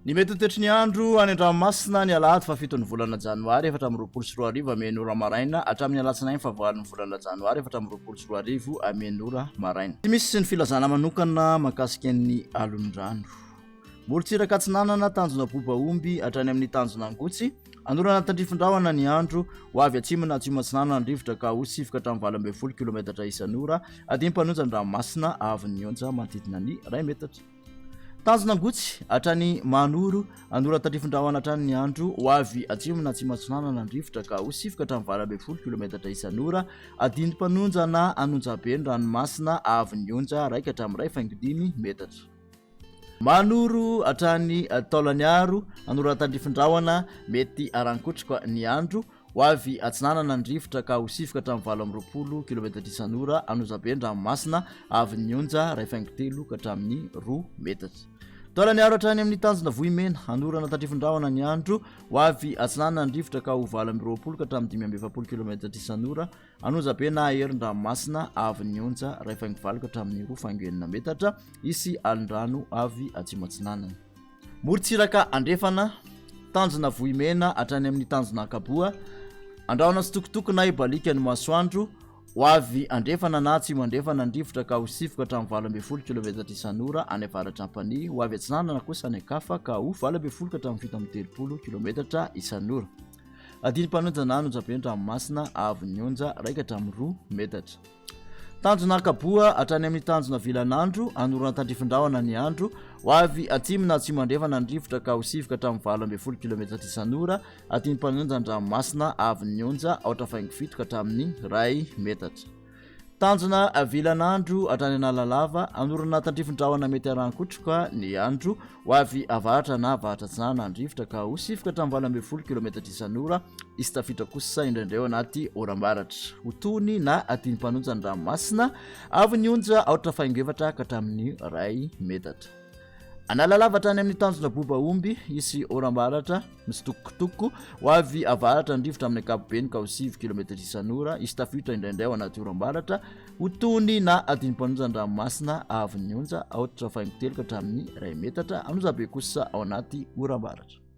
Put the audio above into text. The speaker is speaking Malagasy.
Ny mety toetry ny andro any an-dranomasina ny alahady fa 7 ny volana janoary efatra amby 24 amen'ny ora maraina hatramin'ny alatsinainy fa 9 ny volana janoary efatra amby 24 amen'ny ora maraina. Tsy misy ny filazana manokana mahakasika ny alon-drano. Morontsiraka tsy nanana tanjona bobaomby hatrany amin'ny tanjona angotsy. Anorana tandrifondrahona ny andro ho avy atsimona atsimatsinana ny rivotra ka ho sifoka hatramin'ny 20 kilometatra isan'ora adiny mpanonja ny ranomasina avy ny onja manodidina ny 2 metatra. Tanjona angotsy hatrany manoro anora tandrifondrahona hatrany ny andro ho avy atsimona atsimatsinana ny rivotra ka ho sifoka hatramin'ny 20 kilometatra isan'ora adiny mpanonja na anonja be ny ranomasina avy ny onja raika hatramin'ny 2.5 metatra. Manoro hatrany taolany aro anora tandrifondrahona mety arankotroka ny andro ho avy atsinanana ny rivotra ka ho sifoka hatramin'ny 20 kilometatra isan'ora anonja be ny ranomasina avy ny onja 2.3 ka hatramin'ny 2 metatra. Taolany aro hatrany amin'ny tanjona vohimena anorana tandrifondrahona ny andro ho avy atsinanana ny rivotra ka ho 20 ka hatramin'ny 5.20 kilometatra isan'ora anonja be na herin'ny ranomasina avy ny onja 2.4 ka hatramin'ny 2.9 metatra isy alon-drano avy atsimatsinanana. Morontsiraka andrefana tanjona vohimena hatrany amin'ny tanjona akaboa andrahona sitokotoko na ibalika ny masoandro ho avy andrefana na tsy mandrefana ny rivotra ka ho sifoka hatramin'ny 20 kilometatra isan'ora any avaratra ampany ho avy atsinanana kosa ny akafa ka ho 20 ka hatramin'ny 7 kilometatra isan'ora adiny mpanonja na anonja be ny ranomasina avy ny onja 1 ka hatramin'ny 2 metatra. Tanjona akaboa hatrany amin'ny tanjona vilan'andro anorana tandrifondrahona ny andro ho avy atsimona tsy mandrefana ny rivotra ka ho sifoka hatramin'ny 20 kilometatra isan'ora adiny mpanonja ny ranomasina avy ny onja 8.7 ka hatramin'ny 2 metatra. Tanjona vilan'andro hatrany analalava anorana tandrifondrahona mety arankotroka ny andro ho avy avaratra na avaratra atsinanana ny rivotra ka ho sifoka hatramin'ny 20 kilometatra isan'ora isy tafiditra kosa indraindray anaty oram-baratra ho tony na adiny mpanonja ny ranomasina avy ny onja 8.7 ka hatramin'ny 2 metatra. Analalava hatrany amin'ny tanjona bobaomby isy oram-baratra misitokotoko ho avy avaratra ny rivotra amin'ny ankapobeny ka ho 7 kilometatra isan'ora isy tafiditra indraindray anaty oram-baratra ho tony na adiny mpanonja ny ranomasina avy ny onja 8.3 ka hatramin'ny 2 metatra anonja be kosa ao anaty oram-baratra.